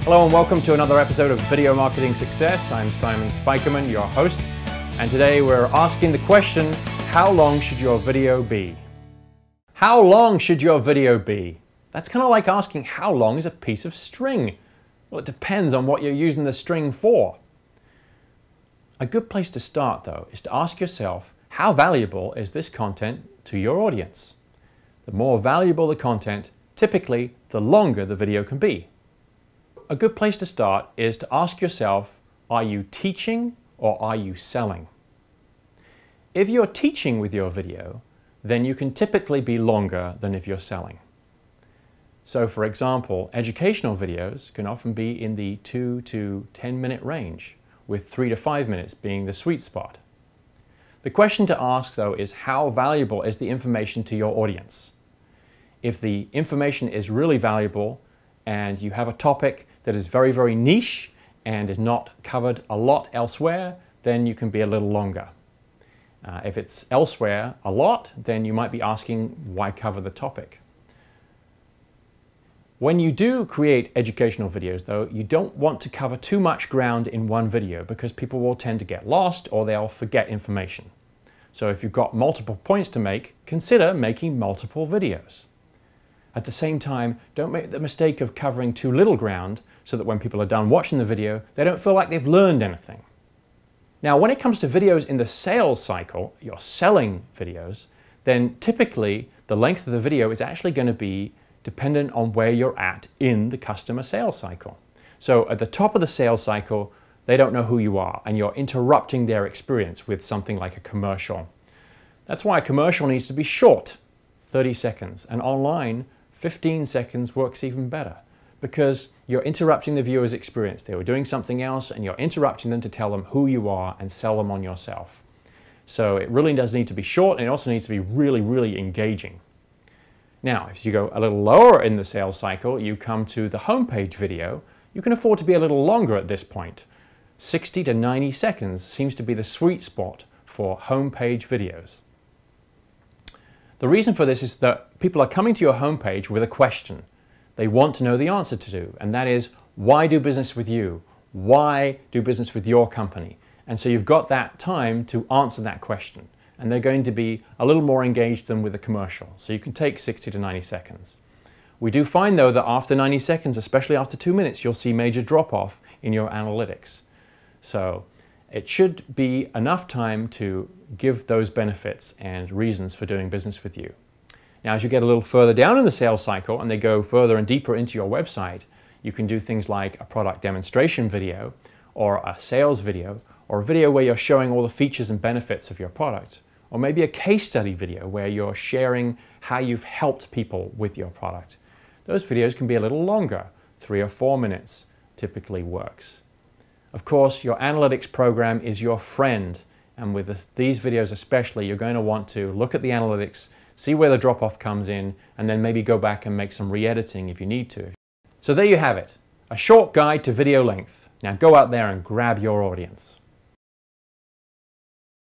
Hello and welcome to another episode of Video Marketing Success. I'm Simon Speicherman, your host, and today we're asking the question, how long should your video be? How long should your video be? That's kind of like asking how long is a piece of string? Well, it depends on what you're using the string for. A good place to start, though, is to ask yourself, how valuable is this content to your audience? The more valuable the content, typically, the longer the video can be. A good place to start is to ask yourself, are you teaching or are you selling? If you're teaching with your video, then you can typically be longer than if you're selling. So for example, educational videos can often be in the 2 to 10 minute range, with 3 to 5 minutes being the sweet spot. The question to ask though is, how valuable is the information to your audience? If the information is really valuable and you have a topic that is very, very niche and is not covered a lot elsewhere, then you can be a little longer. If it's elsewhere a lot, then you might be asking, why cover the topic? When you do create educational videos though, you don't want to cover too much ground in one video because people will tend to get lost or they'll forget information. So if you've got multiple points to make, consider making multiple videos. At the same time, don't make the mistake of covering too little ground so that when people are done watching the video, they don't feel like they've learned anything. Now, when it comes to videos in the sales cycle, you're selling videos, then typically the length of the video is actually going to be dependent on where you're at in the customer sales cycle. So at the top of the sales cycle, they don't know who you are and you're interrupting their experience with something like a commercial. That's why a commercial needs to be short, 30 seconds, and online, 15 seconds works even better because you're interrupting the viewer's experience. They were doing something else and you're interrupting them to tell them who you are and sell them on yourself. So it really does need to be short, and it also needs to be really, really engaging. Now, if you go a little lower in the sales cycle, you come to the homepage video, you can afford to be a little longer at this point. 60 to 90 seconds seems to be the sweet spot for homepage videos. The reason for this is that people are coming to your homepage with a question they want to know the answer to, and that is, why do business with you? Why do business with your company? And so you've got that time to answer that question, and they're going to be a little more engaged than with a commercial. So you can take 60 to 90 seconds. We do find though that after 90 seconds, especially after 2 minutes, you'll see major drop-off in your analytics. So it should be enough time to give those benefits and reasons for doing business with you. Now, as you get a little further down in the sales cycle and they go further and deeper into your website, you can do things like a product demonstration video or a sales video or a video where you're showing all the features and benefits of your product, or maybe a case study video where you're sharing how you've helped people with your product. Those videos can be a little longer, 3 or 4 minutes typically works. Of course, your analytics program is your friend, and with these videos especially, you're going to want to look at the analytics, see where the drop-off comes in, and then maybe go back and make some re-editing if you need to. So there you have it, a short guide to video length. Now go out there and grab your audience.